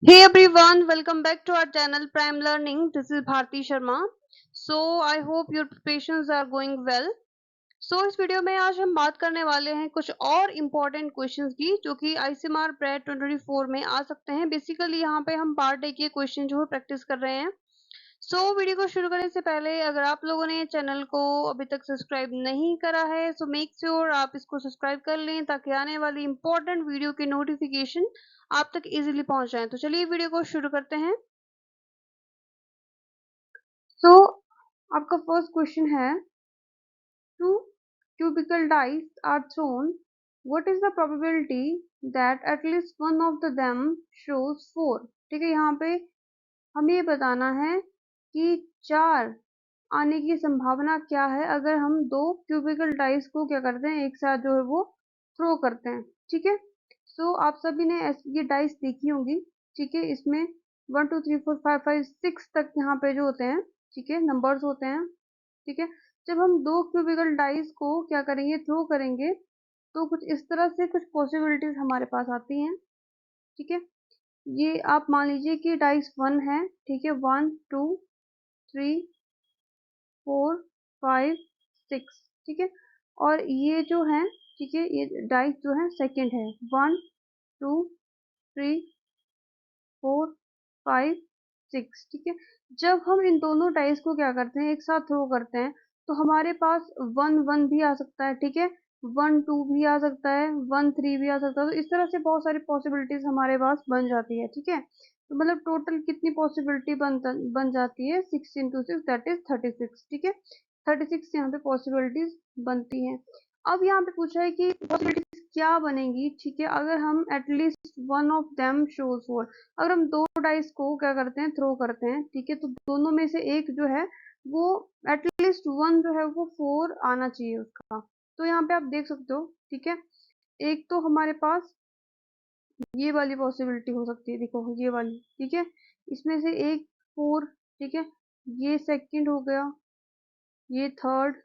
Hey everyone, welcome back to our channel Prime Learning. This is Bharti Sharma. So I hope your preparations are going well. So इस video में आज हम बात करने वाले हैं कुछ और इम्पोर्टेंट क्वेश्चंस की जो कि आईसीएमआर प्रेट 2024 में आ सकते हैं। बेसिकली यहाँ पे हम पार्ट ए के क्वेश्चन जो है प्रैक्टिस कर रहे हैं। वीडियो को शुरू करने से पहले अगर आप लोगों ने चैनल को अभी तक सब्सक्राइब नहीं करा है सो मेक श्योर आप इसको सब्सक्राइब कर लें ताकि आने वाली इम्पोर्टेंट वीडियो की नोटिफिकेशन आप तक इजीली पहुंच जाए। तो चलिए वीडियो को शुरू करते हैं। आपका फर्स्ट क्वेश्चन है, to cubical dice are thrown, what is the probability that at least one of them shows 4? ठीक है, यहाँ पे हमें ये बताना है कि 4 आने की संभावना क्या है अगर हम 2 क्यूबिकल डाइस को क्या करते हैं, एक साथ जो है वो थ्रो करते हैं। ठीक है, आप सभी ने ये डाइस देखी होंगी। ठीक है, इसमें 1 2 3 4 5 5 6 तक यहाँ पे जो होते हैं, ठीक है, नंबर्स होते हैं। ठीक है, जब हम 2 क्यूबिकल डाइस को क्या करेंगे, थ्रो करेंगे, तो कुछ इस तरह से कुछ पॉसिबिलिटीज हमारे पास आती हैं। ठीक है, ये आप मान लीजिए कि डाइस 1 है। ठीक है, 1 2 3 4 5 6। ठीक है, और ये जो है, ठीक है, ये डाइस जो है सेकंड है, 1 2 3 4 5 6। ठीक है, जब हम इन दोनों डाइस को क्या करते हैं, एक साथ थ्रो करते हैं, तो हमारे पास 1 1 भी आ सकता है। ठीक है, 1 2 भी आ सकता है, 1 3 भी आ सकता है। तो इस तरह से बहुत सारी पॉसिबिलिटीज हमारे पास बन जाती है। ठीक है, तो मतलब टोटल कितनी पॉसिबिलिटी बन जाती है, 6 into 6 दैट इज 36। ठीक है, 36 यहाँ पे पॉसिबिलिटीज बनती हैं। अब यहाँ पे पूछा है कि पॉसिबिलिटीज क्या बनेगी। ठीक है, अगर हम at least one of them shows 4, अगर हम 2 डाइस को क्या करते हैं, थ्रो करते हैं, ठीक है, तो दोनों में से एक जो है वो एटलीस्ट 1 जो है वो 4 आना चाहिए उसका। तो यहाँ पे आप देख सकते हो। ठीक है, एक तो हमारे पास ये वाली पॉसिबिलिटी हो सकती है, देखो ये वाली। ठीक है, इसमें से एक 4। ठीक है, ये सेकंड हो गया, ये थर्ड,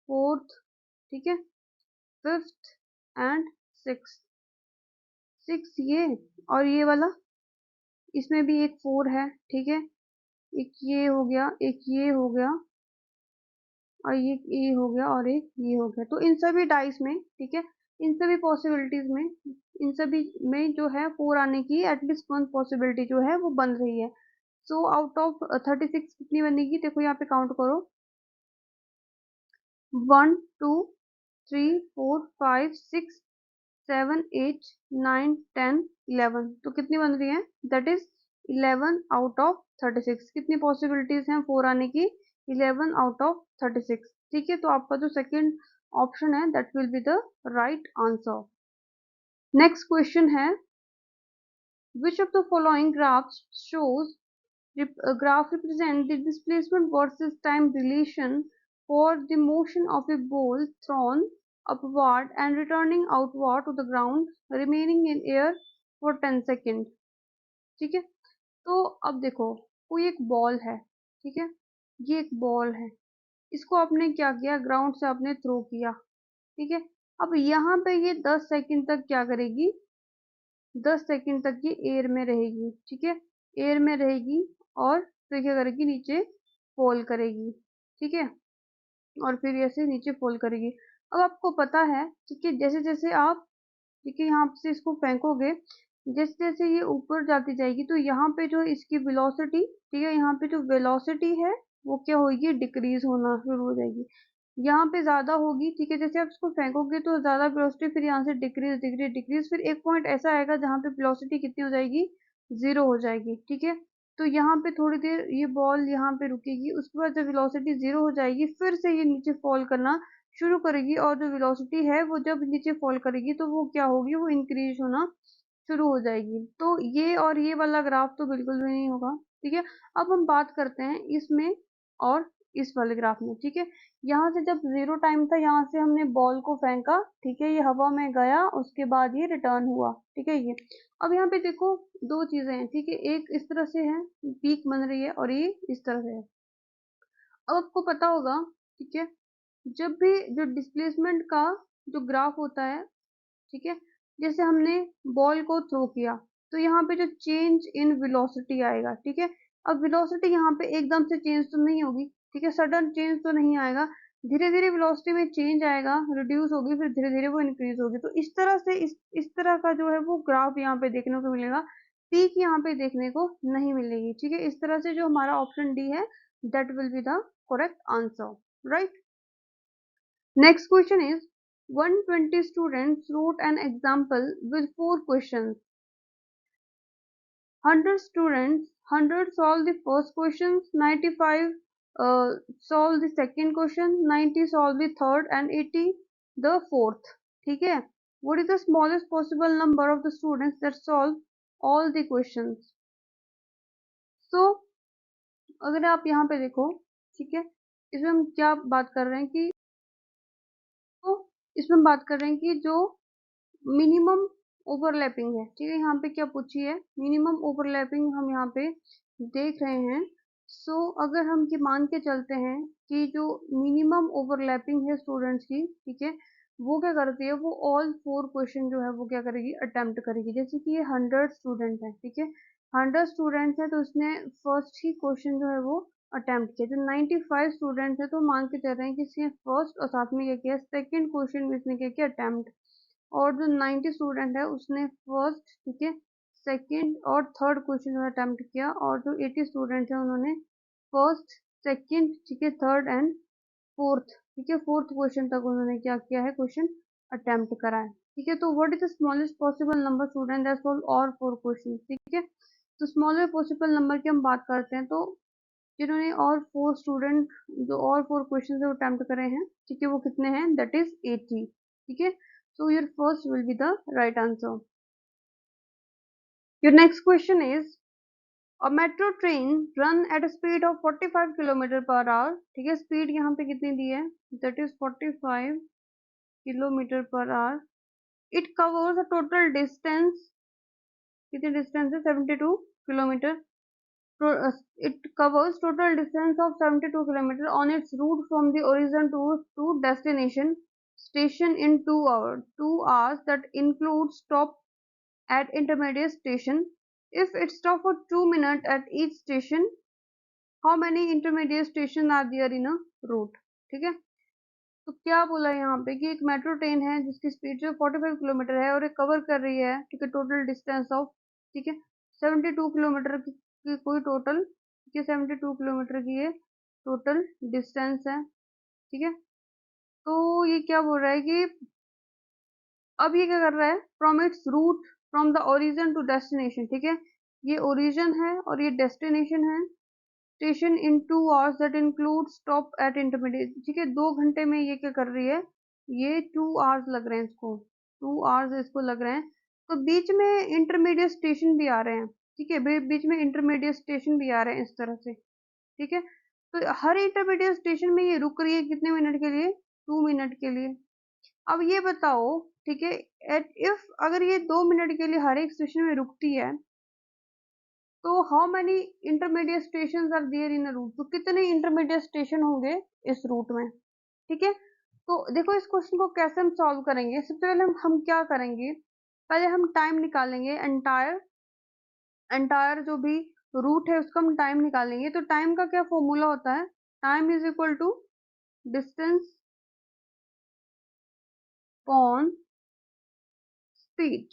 फोर्थ, ठीक है, फिफ्थ एंड सिक्स। 6 ये और ये वाला, इसमें भी एक 4 है। ठीक है, एक ये हो गया, एक ये हो गया, और ये हो गया, और एक ये हो गया। तो इन सभी डाइस में, ठीक है, इन सभी पॉसिबिलिटीज में, इन सभी में जो है 4 आने की एटलीस्ट वन पॉसिबिलिटी जो है वो बन रही है। आउट ऑफ 36 कितनी बनेगी, देखो यहाँ पे काउंट करो, 1 2 3 4 5 6 7 8 9 10 11। तो कितनी बन रही है, दैट इज 11 आउट ऑफ 36। कितनी पॉसिबिलिटीज हैं 4 आने की, 11 आउट ऑफ 36। ठीक है, तो आपका जो सेकंड ऑप्शन है that will be the right answer. Next question है, which of the following graphs shows graph represent the displacement versus time relation for the motion of a ball thrown upward and returning outward to the ground, remaining in air for 10 seconds। ठीक है, तो अब देखो, कोई एक ball है। ठीक है, ये एक बॉल है, इसको आपने क्या किया, ग्राउंड से आपने थ्रो किया। ठीक है, अब यहाँ पे ये 10 सेकंड तक क्या करेगी, 10 सेकंड तक ये एयर में रहेगी। ठीक है, एयर में रहेगी और फिर क्या करेगी, नीचे फॉल करेगी। ठीक है, और फिर ऐसे नीचे फॉल करेगी। अब आपको पता है, ठीक है, जैसे जैसे आप, ठीक है, यहाँ से इसको फेंकोगे, जैसे जैसे ये ऊपर जाती जाएगी, तो यहाँ पे जो इसकी वेलोसिटी, ठीक है, यहाँ पे जो वेलोसिटी है वो क्या होगी, डिक्रीज होना शुरू हो जाएगी। यहाँ पे ज्यादा होगी। ठीक है, जैसे आप इसको फेंकोगे तो ज्यादा वेलोसिटी, फिर यहाँ से डिक्रीज डिक्रीज डिक्रीज, फिर एक पॉइंट ऐसा आएगा जहाँ पे वेलोसिटी कितनी हो जाएगी, 0 हो जाएगी। ठीक है, तो यहाँ पे थोड़ी देर ये बॉल यहाँ पे रुकेगी, उसके बाद जब वेलोसिटी 0 हो जाएगी फिर से ये नीचे फॉल करना शुरू करेगी, और जो वेलोसिटी है वो जब नीचे फॉल करेगी तो वो क्या होगी, वो इंक्रीज होना शुरू हो जाएगी। तो ये और ये वाला ग्राफ तो बिल्कुल भी नहीं होगा। ठीक है, अब हम बात करते हैं इसमें और इस वाले ग्राफ में। ठीक है, यहाँ से जब 0 टाइम था, यहाँ से हमने बॉल को फेंका। ठीक है, ये हवा में गया, उसके बाद ये रिटर्न हुआ। ठीक है, ये अब यहाँ पे देखो दो चीजें हैं। ठीक है, एक इस तरह से है, पीक बन रही है, और ये इस तरह से है। अब आपको पता होगा, ठीक है, जब भी जो डिस्प्लेसमेंट का जो ग्राफ होता है, ठीक है, जैसे हमने बॉल को थ्रो किया, तो यहाँ पे जो चेंज इन वेलोसिटी आएगा, ठीक है। अब वेलोसिटी यहाँ पे एकदम से चेंज तो नहीं होगी, ठीक है, सडन चेंज तो नहीं आएगा, धीरे धीरे वेलोसिटी में चेंज आएगा, रिड्यूस होगी, फिर धीरे धीरे वो इंक्रीज होगी। तो इस तरह से इस तरह का जो है वो ग्राफ यहाँ पे देखने को मिलेगा, पीक यहाँ पे देखने को नहीं मिलेगी, ठीक है। इस तरह से जो हमारा ऑप्शन डी है that will be the correct answer, right. Next question is 120 students wrote an example with 4 questions. 100 students, 100 solve the first question, 95 solve the second question, 90 solve the third and 80 the fourth. ठीक है, what is the smallest possible number of the students that solve all the questions? So अगर आप यहाँ पे देखो, ठीक है, इसमें हम क्या बात कर रहे हैं कि तो इसमें बात कर रहे हैं कि जो मिनिमम ओवरलैपिंग है, ठीक है, यहाँ पे क्या पूछी है, मिनिमम ओवरलैपिंग हम यहाँ पे देख रहे हैं। सो अगर हम ये मान के चलते हैं कि जो मिनिमम ओवरलैपिंग है स्टूडेंट्स की, ठीक है, वो क्या करती है, वो ऑल 4 क्वेश्चन जो है वो क्या करेगी, अटेम्प्ट करेगी। जैसे कि ये 100 स्टूडेंट है, ठीक है, 100 स्टूडेंट्स है तो उसने फर्स्ट ही क्वेश्चन जो है वो अटेम्प्ट किया। जो 95 स्टूडेंट्स है तो मान के चल रहे हैं कि इसने फर्स्ट और साथ में क्या किया, सेकेंड क्वेश्चन भी इसने क्या किया, अटेम्प्ट। और जो 90 स्टूडेंट है उसने फर्स्ट, ठीक है, सेकंड और थर्ड क्वेश्चन जो अटेम्प्ट किया। और जो 80 स्टूडेंट है उन्होंने फर्स्ट, सेकंड, ठीक है, थर्ड एंड फोर्थ, ठीक है, फोर्थ क्वेश्चन तक उन्होंने क्या किया है, क्वेश्चन अटेम्प्ट करा है, ठीक है। तो what is the smallest possible number student that solve all 4 question, ठीक है। तो स्मॉलर पॉसिबल नंबर की हम बात करते हैं, तो जिन्होंने और 4 स्टूडेंट जो और 4 क्वेश्चन जो अटेम्प्ट करे हैं, ठीक है, वो कितने हैं, दैट इज 80, ठीक है। So your first will be the right answer. Your next question is a metro train run at a speed of 45 kilometre per hour, ठीक है, स्पीड यहाँ पे कितनी दी है, that is 45 kilometre per hour. It covers a total distance, कितनी distance है, 72 kilometre. It covers total distance of 72 kilometer on its route from the origin to destination station in 2 hours. 2 hours that includes stop at intermediate station. If it stops for 2 minutes at each station, how many intermediate stations are there in a route? ठीक है, तो क्या बोला यहाँ पे कि एक metro train है जिसकी स्पीड जो 45 किलोमीटर है और ये कवर कर रही है, ठीक है, टोटल डिस्टेंस ऑफ, ठीक है, 72 किलोमीटर की कोई टोटल, ठीक है, 72 किलोमीटर की ये टोटल डिस्टेंस है, ठीक है। तो ये क्या बोल रहा है कि अब ये क्या कर रहा है, from its route from the origin to destination, ठीक है, ये ओरिजिन है और ये डेस्टिनेशन है, station in 2 hours that include stop at intermediate, ठीक है, 2 घंटे में ये क्या कर रही है, ये 2 hours लग रहे हैं इसको, 2 hours इसको लग रहे हैं। तो बीच में इंटरमीडिएट स्टेशन भी आ रहे हैं, ठीक है, बीच में इंटरमीडिएट स्टेशन भी आ रहे हैं इस तरह से, ठीक है। तो हर इंटरमीडिएट स्टेशन में ये रुक रही है कितने मिनट के लिए, 2 मिनट के लिए। अब ये बताओ, ठीक है, एट इफ अगर ये 2 मिनट के लिए हर एक स्टेशन में रुकती है, तो how many intermediate station are there in a route, तो कितने इंटरमीडिएट स्टेशन होंगे इस रूट में, ठीक है। तो देखो इस क्वेश्चन को कैसे हम सॉल्व करेंगे, सबसे पहले हम क्या करेंगे, पहले हम टाइम निकालेंगे, एंटायर एंटायर जो भी रूट है उसका हम टाइम निकालेंगे। तो टाइम का क्या फॉर्मूला होता है, time is equal to distance upon speed,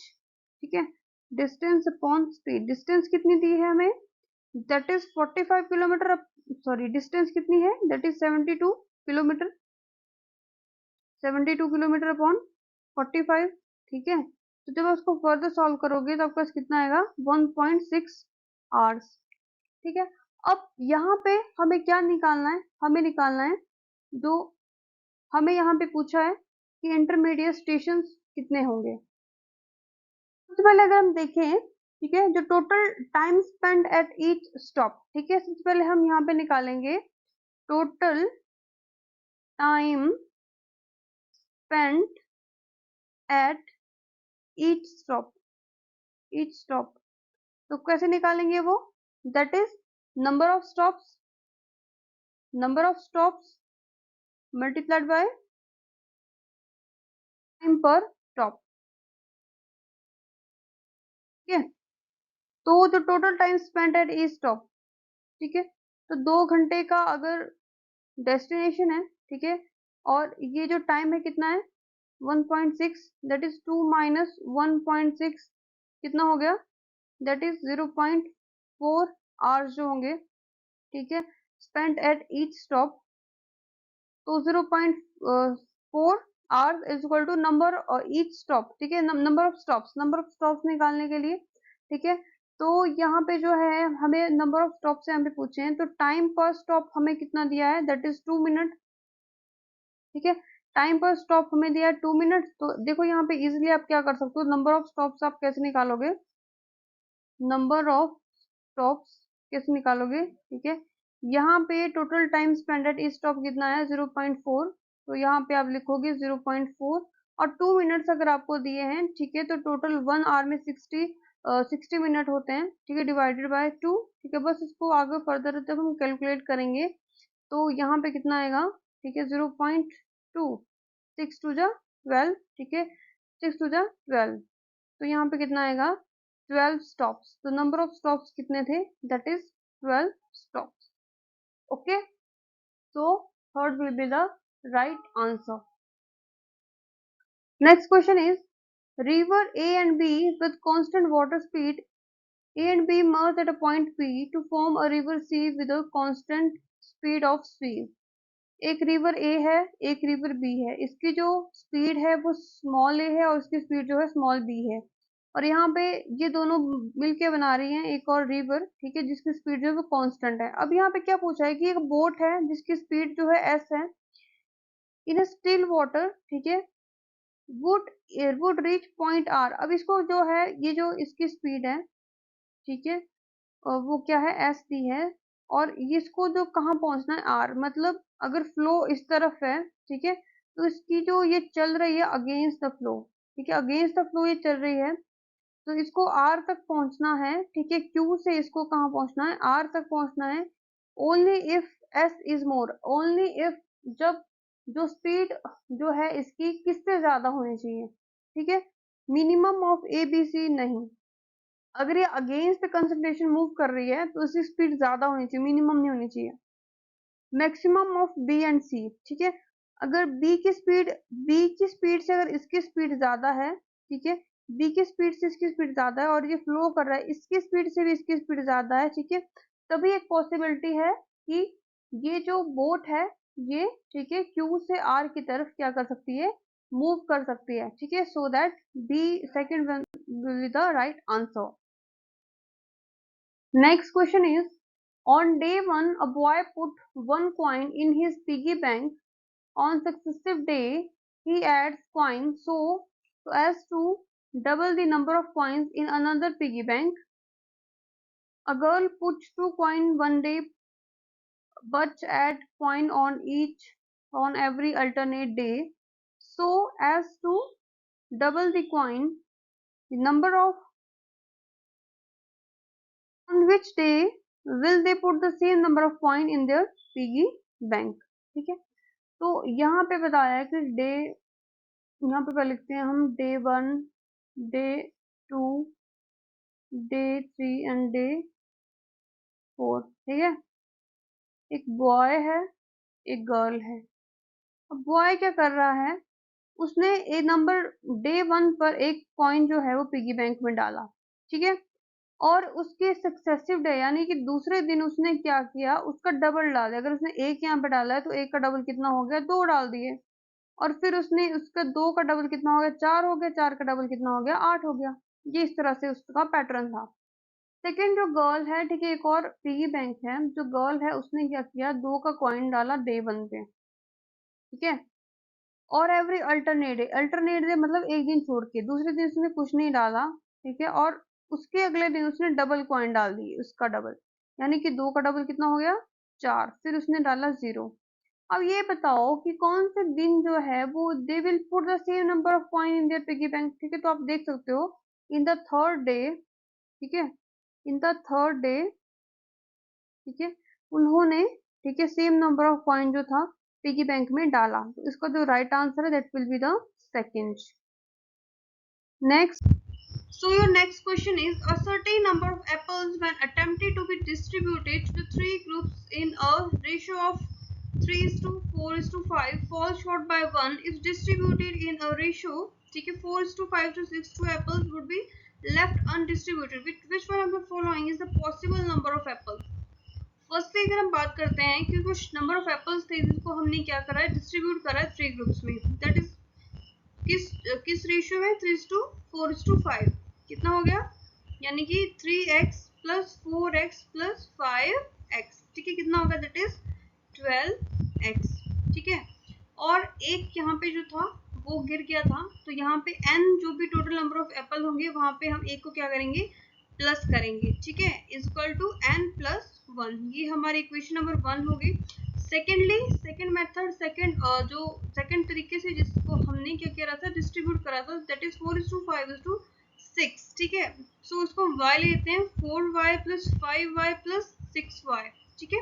ठीक है, डिस्टेंस अपॉन स्पीड। डिस्टेंस कितनी दी है हमें, that is 45 kilometre, sorry distance कितनी है, that is 72 kilometre, 72 kilometre upon 45, ठीक है। तो जब उसको फर्दर सॉल्व करोगे तो आपका कितना आएगा, 1.6 आवर्स, ठीक है। अब यहाँ पे हमें क्या निकालना है, हमें निकालना है जो हमें यहाँ पे पूछा है कि इंटरमीडिएट स्टेशन कितने होंगे। सबसे पहले अगर हम देखें, ठीक है, जो total time spend at each stop, ठीक है, सबसे पहले हम यहाँ पे निकालेंगे total time spend at each stop. तो कैसे निकालेंगे वो, that is number of stops multiplied by time पर स्टॉप, ठीक है। तो जो total time spent at each stop, ठीक है, तो 2 घंटे का अगर डेस्टिनेशन है, ठीक है, और ये जो टाइम है कितना है 1.6, दैट इज 2 माइनस 1.6 कितना हो गया, दैट इज 0.4 आवर्स जो होंगे, ठीक है, स्पेंट एट ईच स्टॉप। तो 0.4 hours is equal to number each stop, ठीक है, नंबर ऑफ स्टॉप्स निकालने के लिए, ठीक है। तो यहाँ पे जो है हमें नंबर ऑफ स्टॉप से हमें पूछे हैं, तो टाइम पर स्टॉप हमें कितना दिया है, दैट इज 2 मिनट, ठीक है। टाइम पर स्टॉप हमें दिया है 2 मिनट। तो देखो यहाँ पे इजिली आप क्या कर सकते हो, नंबर ऑफ स्टॉप्स आप कैसे निकालोगे, नंबर ऑफ स्टॉप्स कैसे निकालोगे, ठीक है। यहाँ पे total time spend at stop कितना है 0.4, तो यहाँ पे आप लिखोगे 0.4, और 2 मिनट्स अगर आपको दिए हैं, ठीक है, तो टोटल 1 आवर में 60 मिनट होते हैं, ठीक है, डिवाइडेड बाय 2, ठीक है। बस इसको आगे फर्दर जब हम कैलकुलेट करेंगे तो यहाँ पे कितना आएगा, ठीक है, 0.2, 6 टू जा 12, ठीक है, 6 टू जा 12, तो यहाँ पे कितना आएगा 12 स्टॉप्स। तो नंबर ऑफ स्टॉप्स कितने थे, that is 12 stops. Okay, so third will be the right answer. Next question is, river A and B with constant water speed A and B merge at a point P to form a river C with a constant speed of C. एक river ए है, एक river B है, इसकी जो speed है वो small ए है और इसकी स्पीड जो है स्मॉल बी है, और यहाँ पे ये दोनों मिलके बना रही हैं एक और रिवर, ठीक है, जिसकी स्पीड जो है वो कांस्टेंट है। अब यहाँ पे क्या पूछा है कि एक बोट है जिसकी स्पीड जो है एस है, इन स्टिल वाटर, ठीक है, would would reach point R. अब इसको जो है ये जो इसकी स्पीड है, ठीक है, और वो क्या है एस दी है, और इसको जो कहाँ पहुंचना है आर, मतलब अगर फ्लो इस तरफ है, ठीक है, तो इसकी जो ये चल रही है अगेंस्ट द फ्लो, ठीक है, अगेंस्ट द फ्लो ये चल रही है, तो इसको आर तक पहुंचना है, ठीक है, क्यू से इसको कहाँ पहुंचना है, आर तक पहुंचना है। Only if S is more, only if जब जो स्पीड जो है इसकी किससे ज्यादा होनी चाहिए, ठीक है, minimum of A B C नहीं, अगर ये अगेंस्ट द कंसंट्रेशन मूव कर रही है तो इसकी स्पीड ज्यादा होनी चाहिए, मिनिमम नहीं होनी चाहिए। मैक्सिमम ऑफ बी एंड सी, ठीक है, अगर बी की स्पीड से अगर इसकी स्पीड ज्यादा है, ठीक है, बी की स्पीड से इसकी स्पीड ज्यादा है और ये फ्लो कर रहा है इसकी स्पीड से भी इसकी स्पीड ज्यादा है, ठीक है, तभी एक पॉसिबिलिटी है कि ये जो बोट है ये, ठीक है, क्यू से आर की तरफ क्या कर सकती है, मूव कर सकती है, ठीक है, so that B second will be the right answer. Next question is, on day 1, a boy put 1 coin in his piggy bank. On successive day, he adds coins so as to double the number of coins in another piggy bank. A girl puts 2 coins one day but add coin on every alternate day so as to double the coin. The number of on which day will they put the same number of coin in their piggy bank, ठीक है। तो यहाँ पे बताया है कि day, यहाँ पे लिखते हैं हम day 1, day 2, day 3 and day 4, ठीक है। एक बॉय है, एक गर्ल है। अब बॉय क्या कर रहा है, उसने एक नंबर डे 1 पर एक कॉइन जो है वो पिगी बैंक में डाला, ठीक है, और उसके सक्सेसिव डे यानी कि दूसरे दिन उसने क्या किया, उसका डबल डाल दिया। अगर उसने एक यहाँ पे डाला है तो एक का डबल कितना हो गया, 2 डाल दिए, और फिर उसने उसका 2 का डबल कितना हो गया, 4 हो गया, 4 का डबल कितना हो गया, 8 हो गया। ये इस तरह से उसका पैटर्न था। सेकेंड जो गर्ल है, ठीक है, एक और पिगी बैंक है, जो गर्ल है उसने क्या किया, 2 का कॉइन डाला डे 1 पे, ठीक है, और एवरी अल्टरनेट डे मतलब एक दिन छोड़ के, दूसरे दिन उसने कुछ नहीं डाला, ठीक है, और उसके अगले दिन उसने डबल कॉइन डाल दी, उसका डबल, यानी कि 2 का डबल कितना हो गया, 4, फिर उसने डाला 0। अब ये बताओ कि कौन से दिन जो है वो they will put the same number of coin in their piggy bank, ठीक है, तो आप देख सकते हो इन द थर्ड डे, ठीक है, इन द थर्ड डे, ठीक है, उन्होंने, ठीक है, सेम नंबर ऑफ कॉइन जो था पिगी बैंक में डाला, तो इसका जो राइट आंसर है that will be the second. Next, so your next question is, a certain number of apples when attempted to be distributed to 3 groups in a ratio of 3:4:5 fall short by 1 if distributed in a ratio, ठीक है, 4:5:6, 2 apples would be left undistributed. Which one of the following is the possible number of apples? Firstly अगर हम बात करते हैं कि कुछ number of apples थे जिसको हमने क्या करा है, डिस्ट्रीब्यूट करा है 3 ग्रुप्स में, दैट इज किस रेशियो में, 3:4:5, कितना हो गया, यानी कि 3x + 4x + 5x, ठीक है, कितना होगा, दैट इज 12x, ठीक है। और एक यहाँ पे जो था वो गिर गया था, तो यहाँ पे n जो भी टोटल नंबर ऑफ एप्पल होंगे वहां पे हम एक को क्या करेंगे, प्लस करेंगे, ठीक है, इक्वल टू n + 1। ये हमारी इक्वेशन नंबर 1 होगी। सेकेंडली सेकेंड मेथड, सेकेंड तरीके से जिसको हमने क्या किया था, डिस्ट्रीब्यूट करा था, दैट इज 4:5:6, ठीक है। सो उसको हम y लेते हैं, 4y + 5y + 6y, ठीक है,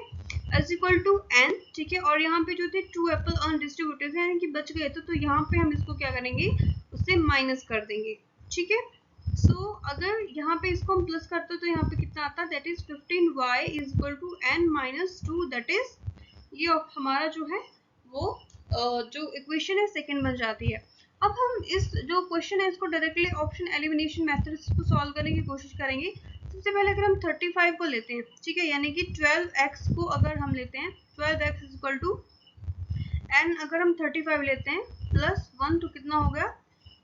इज इक्वल टू n, ठीक है। और यहाँ पे जो थे 2 एप्पल अनडिस्ट्रीब्यूटेड यानी कि बच गए थे, तो यहाँ पे हम इसको क्या करेंगे, उससे माइनस कर देंगे, ठीक है। सो अगर यहाँ पे इसको हम प्लस करते तो यहाँ पे कितना आता है, that is 15y is equal to n - 2, that is ये हमारा जो है वो जो इक्वेशन है सेकंड बन जाती है। अब हम इस जो क्वेश्चन है इसको डायरेक्टली ऑप्शन एलिमिनेशन मेथड से सॉल्व करने की कोशिश करेंगे। सबसे पहले अगर हम 35 को लेते हैं, ठीक है, यानी कि 12x को अगर हम लेते हैं, 12x is equal to n, अगर हम 35 लेते हैं प्लस 1 तो कितना हो गया,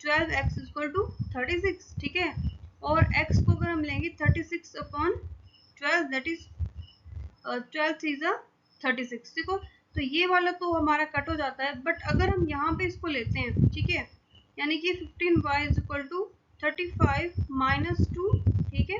12x इज इक्वल टू 36, ठीक है। और x को अगर हम लेंगे 36/12, दैट इज 12 3 = 36, देखो तो ये वाला तो हमारा कट हो जाता है। बट अगर हम यहाँ पे इसको लेते हैं, ठीक है, यानी कि 15y इज इक्वल टू 35 - 2, ठीक है।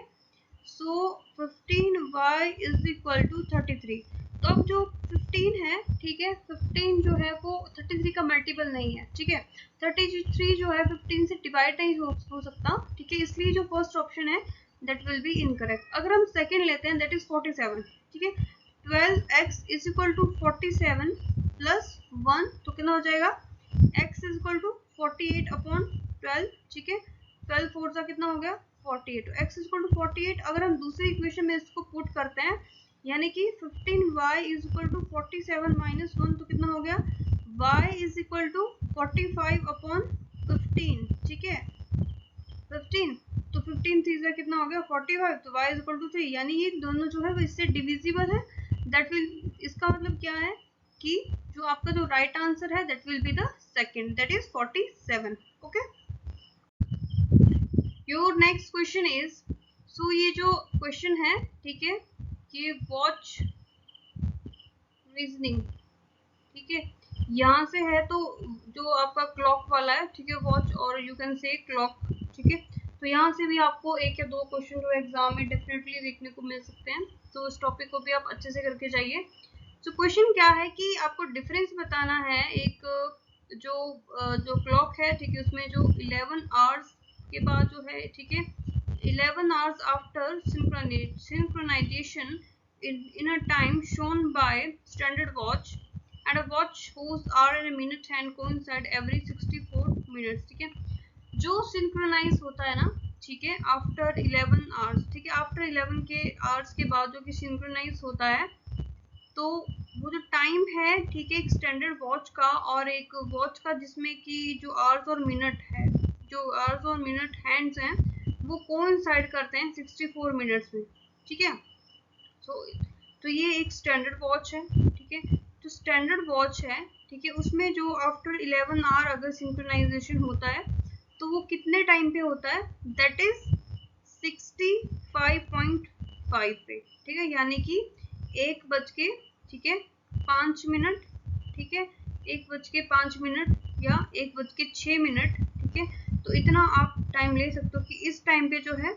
सो 15y इज इक्वल टू 33। तो अब जो 15 है, ठीक है, 15 जो है वो 33 का मल्टीपल नहीं है, ठीक है। 33 जो है 15 से डिवाइड नहीं हो सकता, ठीक है, इसलिए जो फर्स्ट ऑप्शन है दैट विल बी इनकरेक्ट। अगर हम सेकंड लेते हैं, दैट इज 47, ठीक है, 12x is equal to 47 plus 1 तो कितना हो जाएगा, x इज इक्वल टू 48/12, ठीक है, 12 4 का कितना हो गया, 48, तो x इज इक्वल टू 48। अगर हम दूसरी इक्वेशन में इसको पुट करते हैं, यानी कि 15y इज इक्वल टू 47 - 1 तो कितना हो गया, y इज इक्वल टू 45/15, ठीक है, 15 तो 15 3 का कितना हो गया, 45, तो y इज इक्वल टू 3, यानी ये दोनों जो है वो इससे डिविजिबल है। दैट विल, इसका मतलब क्या है कि जो आपका जो राइट आंसर है that will be the second, that is 47, okay. Your next question is, so ये जो क्वेश्चन है, ठीक है, ये वॉच रीजनिंग, ठीक है, यहाँ से है तो जो आपका क्लॉक वाला है, ठीक है, वॉच और यू कैन से क्लॉक, ठीक है, तो यहाँ से भी आपको 1 या 2 क्वेश्चन जो एग्जाम में डेफिनेटली देखने को मिल सकते हैं, तो इस टॉपिक को भी आप अच्छे से करके जाइए। तो क्वेश्चन क्या है कि आपको डिफरेंस बताना है, एक जो क्लॉक है, ठीक है, उसमें जो 11 आवर्स के बाद जो है, ठीक है, 11 hours after synchronisation in a time shown by standard watch and a watch whose hour and a minute hand coincide every 64 minutes, ठीक है, जो सिंक्रोनाइज होता है ना, ठीक है, आफ्टर 11 आवर्स, ठीक है, आफ्टर 11 के आवर्स के बाद जो कि सिंक्रोनाइज होता है, तो वो जो टाइम है, ठीक है, एक स्टैंडर्ड वॉच का और एक वॉच का जिसमें कि जो आवर्स और मिनट है, जो आवर्स और मिनट हैंड्स हैं वो कोइंसाइड करते हैं 64 मिनट्स में, ठीक है। तो ये एक स्टैंडर्ड वॉच है, ठीक है, जो स्टैंडर्ड वॉच है, ठीक है, उसमें जो आफ्टर 11 आवर अगर सिंक्रोनाइजेशन होता है तो वो कितने टाइम पे होता है, दैट इज 65.5 पे, ठीक है, यानी कि 1:05, ठीक है, 1:05 या 1:06, ठीक है, तो इतना आप टाइम ले सकते हो कि इस टाइम पे जो है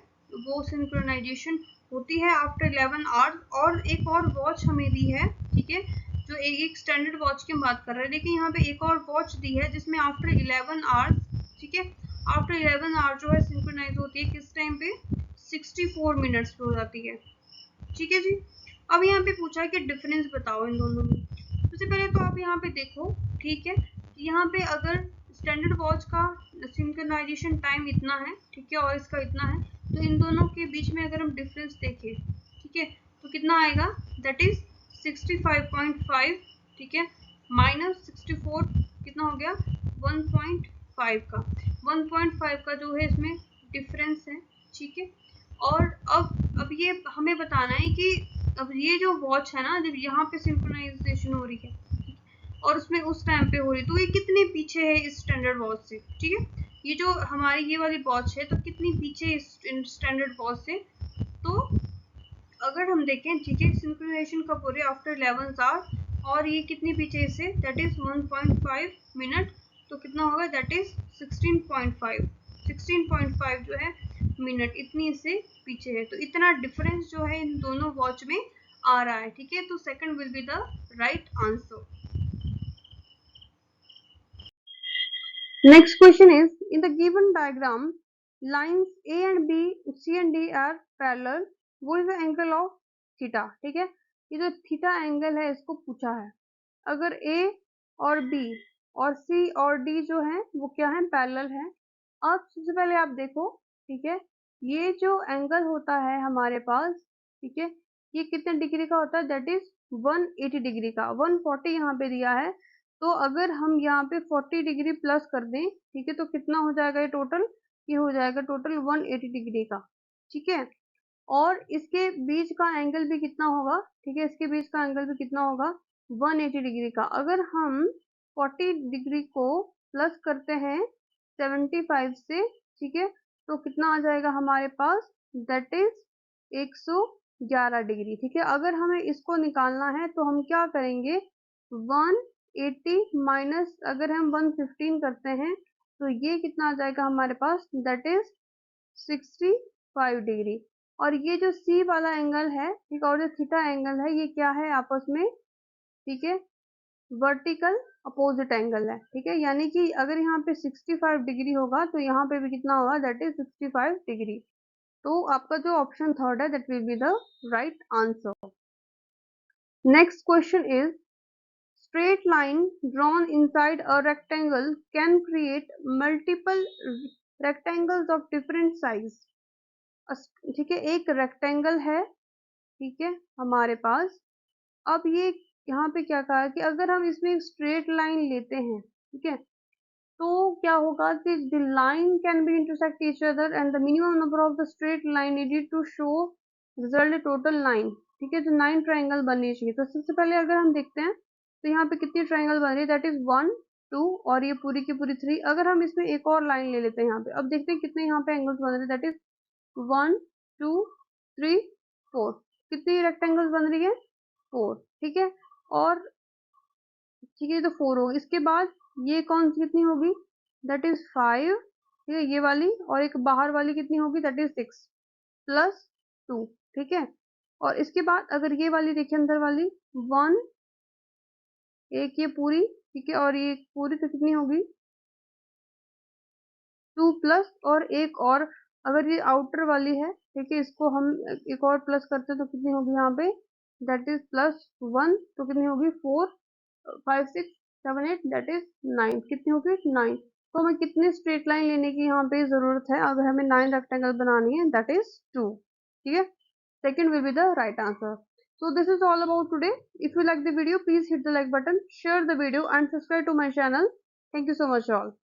वो सिंक्रोनाइजेशन होती है आफ्टर 11 आवर्स। और एक और वॉच हमें दी है, ठीक है, जो एक स्टैंडर्ड वॉच की हम बात कर रहे हैं, लेकिन यहाँ पे एक और वॉच दी है जिसमें आफ्टर 11 आवर्स, ठीक है, आफ्टर 11 आवर्स जो है सिंक्रोनाइज होती है किस टाइम पे, 64 मिनट्स पे हो जाती है, ठीक है जी। अब यहाँ पे पूछा है कि डिफरेंस बताओ इन दोनों में। सबसे पहले तो आप यहाँ पे देखो, ठीक है, यहाँ पे अगर स्टैंडर्ड वॉच का सिंक्रोनाइजेशन टाइम इतना है, ठीक है, और इसका इतना है, तो इन दोनों के बीच में अगर हम डिफरेंस देखें, ठीक है, तो कितना आएगा, दैट इज 65.5, ठीक है, माइनस 64 कितना हो गया, 1.5 का, 1.5 का जो है इसमें डिफरेंस है, ठीक है। और अब ये हमें बताना है कि अब ये जो वॉच है ना, जब यहाँ पे सिंक्रोनाइजेशन हो रही है और उसमें उस टाइम पे हो रही, तो ये कितने पीछे है इस स्टैंडर्ड वॉच से, ठीक है, ये जो हमारी ये वाली वॉच है तो कितनी पीछे इस स्टैंडर्ड वॉच से। तो अगर हम देखें, ठीक है, सिंक्रोनाइजेशन कब हो रही है, आफ्टर 11 आवर, और ये कितनी पीछे इससे, दैट इज 1.5 मिनट, तो कितना होगा, दैट इज 16.5, 16.5 जो है मिनट, इतनी इससे पीछे है, तो इतना डिफरेंस जो है इन दोनों वॉच में आ रहा है, ठीक है, तो second will be the right answer. Next question is, in the given diagram, lines A and B, C and D are parallel. What is the angle of theta? ठीक है, ये जो थीटा एंगल है इसको पूछा है। अगर A और B और C और D जो है वो क्या है, पैरेलल है। अब सबसे पहले आप देखो, ठीक है, ये जो एंगल होता है हमारे पास, ठीक है, ये कितने डिग्री का होता है, दैट इज 180 डिग्री का, 140 यहाँ पे दिया है, तो अगर हम यहाँ पे 40 डिग्री प्लस कर दें, ठीक है, तो कितना हो जाएगा ये टोटल, ये हो जाएगा टोटल 180 डिग्री का, ठीक है। और इसके बीच का एंगल भी कितना होगा, ठीक है, इसके बीच का एंगल भी कितना होगा, 180 डिग्री का। अगर हम 40 डिग्री को प्लस करते हैं 75 से, ठीक है, तो कितना आ जाएगा हमारे पास, दैट इज 111 डिग्री, ठीक है। अगर हमें इसको निकालना है तो हम क्या करेंगे, 180 माइनस अगर हम 115 करते हैं तो ये कितना आ जाएगा हमारे पास, दैट इज 65 डिग्री। और ये जो सी वाला एंगल है, ठीक, और जो थीटा एंगल है, ये क्या है आपस में, ठीक है, वर्टिकल अपोजिट एंगल है, ठीक है, यानी कि अगर यहाँ पे 65 डिग्री होगा तो यहाँ पे भी कितना होगा, दैट इज 65 डिग्री। तो आपका जो ऑप्शन थर्ड है that will be the right answer. Next question is, straight line drawn inside a rectangle can create multiple rectangles of different size। ठीक है, एक रेक्टेंगल है, ठीक है, हमारे पास। अब ये यहाँ पे क्या कहा है कि अगर हम इसमें एक स्ट्रेट लाइन लेते हैं, ठीक है, तो क्या होगा कि the line can be intersect each other and the minimum number of the straight line needed to show result total 9, ठीक है, तो 9 ट्राइंगल बननी चाहिए। तो सबसे पहले अगर हम देखते हैं तो यहाँ पे कितनी ट्राइंगल बन रही है, दैट इज 1 2 और ये पूरी की पूरी 3। अगर हम इसमें एक और लाइन ले लेते हैं यहाँ पे, अब देखते हैं कितने यहाँ पे एंगल्स बन रहे हैं, दैट इज 1 2 3 4, कितनी रेक्टेंगल्स बन रही है, 4, ठीक है। और ठीक है, तो 4 होगी, इसके बाद ये कौन सी कितनी होगी, दैट इज 5, ठीक है, ये वाली, और एक बाहर वाली कितनी होगी, दैट इज 6 प्लस 2, ठीक है। और इसके बाद अगर ये वाली देखिए अंदर वाली 1, एक ये पूरी, ठीक है, और ये पूरी, तो कितनी होगी 2 प्लस और एक और, अगर ये आउटर वाली है, ठीक है, इसको हम एक और प्लस करते हैं तो कितनी होगी यहाँ पे, दैट इज प्लस 1, तो कितनी होगी 4 5 6 7 8, दैट इज 9, कितनी होगी 9। तो हमें कितने स्ट्रेट लाइन लेने की यहाँ पे जरूरत है, अगर हमें 9 रेक्टेंगल बनानी है, दैट इज 2, ठीक है, second will be the right answer. So this is all about today. If you like the video, please hit the like button, share the video and subscribe to my channel. Thank you so much all.